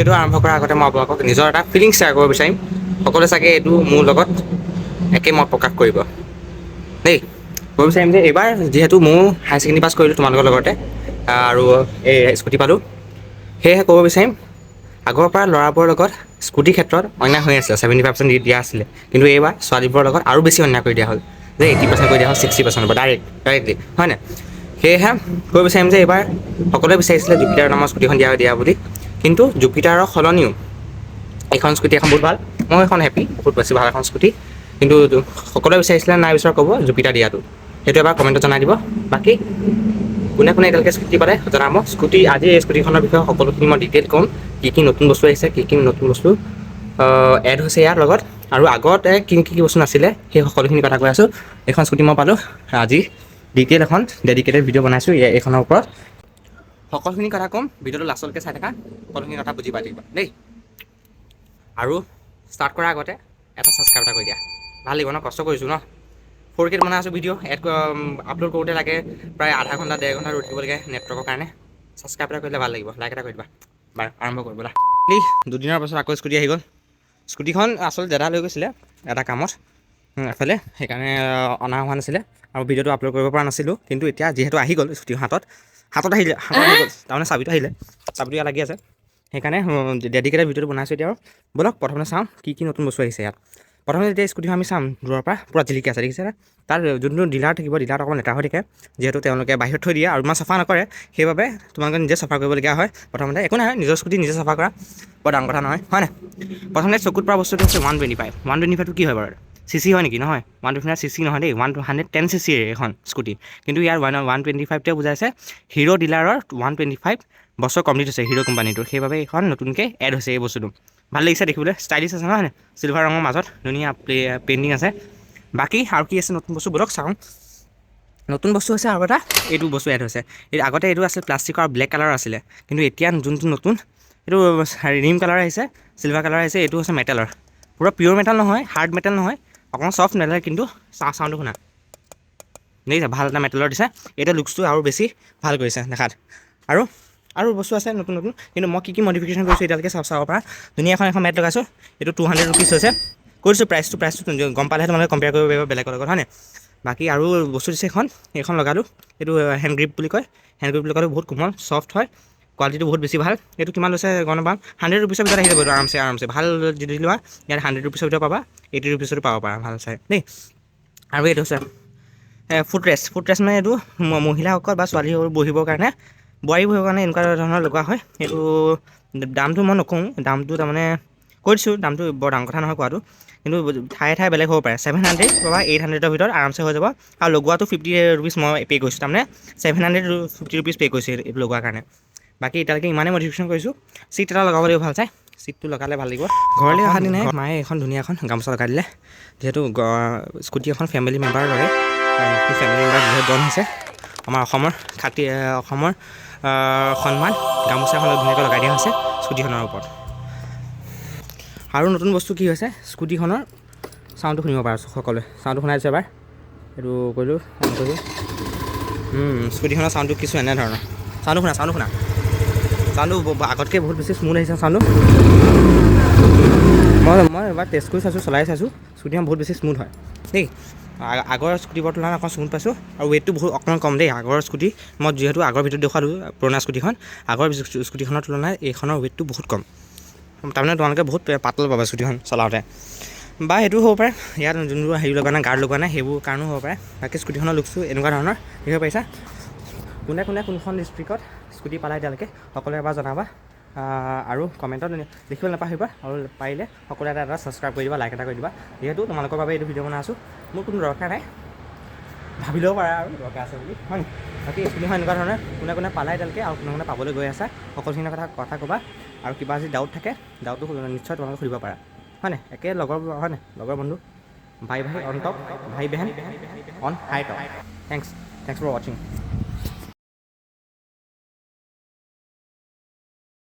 ভিডিঅ'টো আৰম্ভ কৰাৰ আগতে মই আপোনালোকক নিজৰ এটা ফিলিংছ শ্বেয়াৰ কৰিব বিচাৰিম। সকলোৱে চাগে এইটো মোৰ লগত একে মত প্ৰকাশ কৰিব দেই। ক'ব বিচাৰিম যে এইবাৰ যিহেতু ময়ো হায়াৰ ছেকেণ্ডেৰী পাছ কৰিলোঁ তোমালোকৰ লগতে আৰু এই স্কুটি পালোঁ, সেয়েহে ক'ব বিচাৰিম আগৰ পৰা ল'ৰাবোৰৰ লগত স্কুটিৰ ক্ষেত্ৰত অন্যায় হৈ আছিলে, 75% দিয়া আছিলে, কিন্তু এইবাৰ ছোৱালীবোৰৰ লগত আৰু বেছি অন্যায় কৰি দিয়া হ'ল যে 80% কৰি দিয়া হ'ল 60% ডাইৰেক্টলি হয় নাই। সেয়েহে ক'ব বিচাৰিম যে এইবাৰ সকলোৱে বিচাৰিছিলে জুপিটাৰ নামৰ স্কুটিখন দিয়া বুলি, কিন্তু জুপিটাৰৰ সলনিও এইখন স্কুটি এখন বহুত ভাল, মই এখন হেপী, বহুত বেছি ভাল এখন স্কুটি, কিন্তু সকলোৱে বিচাৰিছিলে নাই বিচৰা ক'ব জুপিটাৰ দিয়াটো, সেইটো এবাৰ কমেণ্টত জনাই দিব। বাকী কোনে কোনে এতিয়ালৈকে স্কুটি পালে জনাব। স্কুটি আজি এই স্কুটিখনৰ বিষয়ে সকলোখিনি মই ডিটেইল ক'ম, কি নতুন বস্তু আহিছে, কি নতুন বস্তু এড হৈছে ইয়াৰ লগত, আৰু আগতে কি বস্তু নাছিলে সেই সকলোখিনি কথা কৈ আছোঁ। এইখন স্কুটি মই পালোঁ, আজি ডিটেইল এখন ডেডিকেটেড ভিডিঅ' বনাইছোঁ এইখনৰ ওপৰত, সকলোখিনি কথা ক'ম। ভিডিঅ'টো লাষ্টলৈকে চাই থাকা, সকলোখিনি কথা বুজি পাই থাকিবা দেই। আৰু ষ্টাৰ্ট কৰাৰ আগতে এটা ছাবস্ক্ৰাইব এটা কৰি দিয়া, ভাল লাগিব ন, কষ্ট কৰিছোঁ ন, 4K বনাই আছোঁ ভিডিঅ' আপলোড কৰোঁতে লাগে প্ৰায় আধা ঘণ্টা 1.5 ঘণ্টা ৰৈ থাকিব লাগে নেটৱৰ্কৰ কাৰণে। ছাবস্ক্ৰাইব এটা কৰিলে ভাল লাগিব, লাইক এটা কৰি দিবা। বাৰু আৰম্ভ কৰোঁ ব'লা। দুদিনৰ পাছত আকৌ স্কুটি আহি গ'ল। স্কুটিখন আচলতে দাদা লৈ গৈছিলে এটা কামত এফালে, সেইকাৰণে অনা হোৱা নাছিলে আৰু ভিডিঅ'টো আপলোড কৰিব পৰা নাছিলোঁ, কিন্তু এতিয়া যিহেতু আহি গ'ল স্কুটি হাতত আহিলে তাৰমানে চাবিটো আহিলে, চাবিটো ইয়াত লাগি আছে, সেইকাৰণে ডেডিকেটেড ভিডিঅ'টো বনাইছোঁ এতিয়া। আৰু ব'লক প্ৰথমতে চাওঁ কি নতুন বস্তু আহিছে ইয়াত। প্ৰথমে যেতিয়া স্কুটিখন আমি চাম দূৰৰ পৰা পূৰা জিলিকি আছে, দেখিছেনে? তাৰ যোনটো ডিলাৰ থাকিব, ডিলাৰত অকণমান লেতেৰা হৈ থাকে, যিহেতু তেওঁলোকে বাহিৰত থৈ দিয়ে আৰু ইমান চাফা নকৰে, সেইবাবে তোমালোকে নিজে চাফা কৰিবলগীয়া হয়। প্ৰথমতে একো নহয়, নিজৰ স্কুটি নিজে চাফা কৰা বৰ ডাঙৰ কথা নহয়, হয় নাই? প্ৰথমতে চকুত পৰা বস্তুটো হৈছে 125। 125টো কি হয় বাৰু? CC হয় নেকি? নহয়, 125 CC নহয় দেই, 110 CC এখন স্কুটি, কিন্তু ইয়াৰ 125টোৱে বুজাইছে হিৰ' ডিলাৰৰ 125 বছৰ কমপ্লিট হৈছে হিৰ' কোম্পানীটোৰ, সেইবাবে এইখন নতুনকৈ এড হৈছে এই বস্তুটো। ভাল লাগিছে দেখিবলৈ, ষ্টাইলিছ আছে নহয়, চিলভাৰ ৰঙৰ মাজত ধুনীয়া পেইণ্টিং আছে। বাকী আৰু কি আছে নতুন বস্তু ব'লক চাওঁ। নতুন বস্তু হৈছে আৰু এটা এইটো বস্তু এড হৈছে। আগতে এইটো আছিল প্লাষ্টিকৰ আৰু ব্লেক কালাৰ আছিলে, কিন্তু এতিয়া যোনটো নতুন এইটো ৰিম কালাৰ আহিছে, চিলভাৰ কালাৰ আহিছে। এইটো হৈছে মেটেলৰ, পূৰা পিয়'ৰ মেটেল নহয়, হাৰ্ড মেটেল নহয়, অকণমান ছফ্ট মেটেল, কিন্তু চাউণ্ডটো শুনা দেখিছা, ভাল এটা মেটেলৰ দিছে। এতিয়া লুকছটো আৰু বেছি ভাল কৰিছে দেখাত। আৰু বস্তু আছে নতুন, কিন্তু মই কি মডিফিকেশ্যন কৰিছোঁ এতিয়ালৈকে চাব পৰা। ধুনীয়া এখন মেট লগাইছোঁ, এইটো 200 ৰুপিজ হৈছে। কৰিছোঁ প্ৰাইচটো গম পালেহে তোমালোকে কম্পেয়াৰ কৰিব পাৰিব বেলেগৰ লগত, হয় নাই? বাকী আৰু বস্তু দিছে এইখন লগালোঁ, এইটো হেণ্ড গ্ৰিপ বুলি কয়। হেণ্ড গ্ৰিপ লগালোঁ, বহুত কোমল ছফ্ট হয়, কোৱালিটিটো বহুত বেছি ভাল। এইটো কিমান লৈছে গম নাপাম, 100 ৰুপিছৰ ভিতৰত আহি যাব এইটো আৰামছে ভাল যদি লোৱা ইয়াত 100 ৰুপিছৰ ভিতৰত পাবা, 80 ৰুপিছতো পাব পাৰা ভাল চাই দেই। আৰু এইটো হৈছে ফুটৰেষ্ট মানে এইটো মহিলাসকল বা ছোৱালীবোৰ বহিবৰ কাৰণে, বোৱাৰী বহিবৰ কাৰণে এনেকুৱা ধৰণৰ লগোৱা হয়। এইটো দামটো মই নকওঁ, দামটো তাৰমানে কৈ দিছোঁ, দামটো বৰ ডাঙৰ কথা নহয় কোৱাটো, কিন্তু ঠায়ে বেলেগ হ'ব পাৰে। 700 বা 800ৰ ভিতৰত আৰামছে হৈ যাব। আৰু লগোৱাটো 50 ৰুপিজ মই পে' কৰিছোঁ, তাৰমানে 750 ৰুপিজ পে' কৰিছোঁ এইটো লগোৱাৰ কাৰণে। বাকী এতিয়ালৈকে ইমানেই মডিফিকেশ্যন কৰিছোঁ। চিট এটা লগাব লাগিব ভাল চাই, চিটটো লগালে ভাল লাগিব। ঘৰলৈ অহা দিনাই মায়ে এখন ধুনীয়া এখন গামোচা লগাই দিলে, যিহেতু স্কুটি এখন ফেমিলি মেম্বাৰৰ দৰে, ফেমিলি মেম্বাৰ যিহেতু জন হৈছে আমাৰ অসমৰ সন্মান, গামোচা এখন ধুনীয়াকৈ লগাই দিয়া হৈছে স্কুটিখনৰ ওপৰত। আৰু নতুন বস্তু কি হৈছে, স্কুটিখনৰ চাউণ্ডটো শুনিব পাৰা সকলোৱে, চাউণ্ডটো শুনাই দিছোঁ এবাৰ, এইটো কৰিলোঁ অন কৰিলোঁ। স্কুটিখনৰ চাউণ্ডটো কিছু এনেধৰণৰ, চাউণ্ডটো শুনা আগতকৈ বহুত বেছি স্মুথ আহিছে চাউণ্ডটো। মই এবাৰ টেষ্ট কৰি চাইছোঁ, চলাই চাইছোঁ, স্কুটিখন বহুত বেছি স্মুথ হয় দেই। আগৰ স্কুটিবোৰৰ তুলনাত অকণ স্মুথ পাইছোঁ, আৰু ৱেইটটো বহুত অকণমান কম দেই। আগৰ স্কুটি মই যিহেতু আগৰ ভিডিঅ'ত দেখুৱালোঁ পুৰণা স্কুটিখন, আগৰ স্কুটিখনৰ তুলনাত এইখনৰ ৱেইটটো বহুত কম, তাৰমানে তোমালোকে বহুত পাতল পাবা স্কুটিখন চলাওঁতে। বা সেইটো হ'ব পাৰে ইয়াত যোনবোৰ হেৰি লগোৱা নাই, গাৰ্ড লগোৱা নাই, সেইবোৰ কাৰণেও হ'ব পাৰে। বাকী স্কুটিখনৰ লুকছটো এনেকুৱা ধৰণৰ দেখিব পাৰিছা। কোনখন ডিষ্ট্ৰিক্টত স্কুটি পালা এতিয়ালৈকে সকলোৱে এবাৰ জনাবা, আৰু কমেণ্টত লিখিবলৈ নাপাহৰিবা। আৰু পাৰিলে সকলোৱে এটা ছাবস্ক্ৰাইব কৰি দিবা, লাইক এটা কৰি দিবা। যিহেতু তোমালোকৰ বাবে এইটো ভিডিঅ' বনাই আছোঁ, মোৰ কোনো দৰকাৰ নাই, ভাবি ল'ব পাৰা আৰু দৰকাৰ আছে বুলি, হয়। বাকী স্কুটিখন এনেকুৱা ধৰণে কোনে পালা এতিয়ালৈকে আৰু কোনে পাবলৈ গৈ আছে, সকলোখিনি কথা ক'বা। আৰু কিবা যদি ডাউট থাকে, ডাউটটো নিশ্চয় তোমালোকে সুধিব পাৰা, হয় নাই? একে লগৰ, হয় নাই? লগৰ বন্ধু, ভাই অন টপ, ভাই বেহেন on high top. Thanks for ৱাচিং।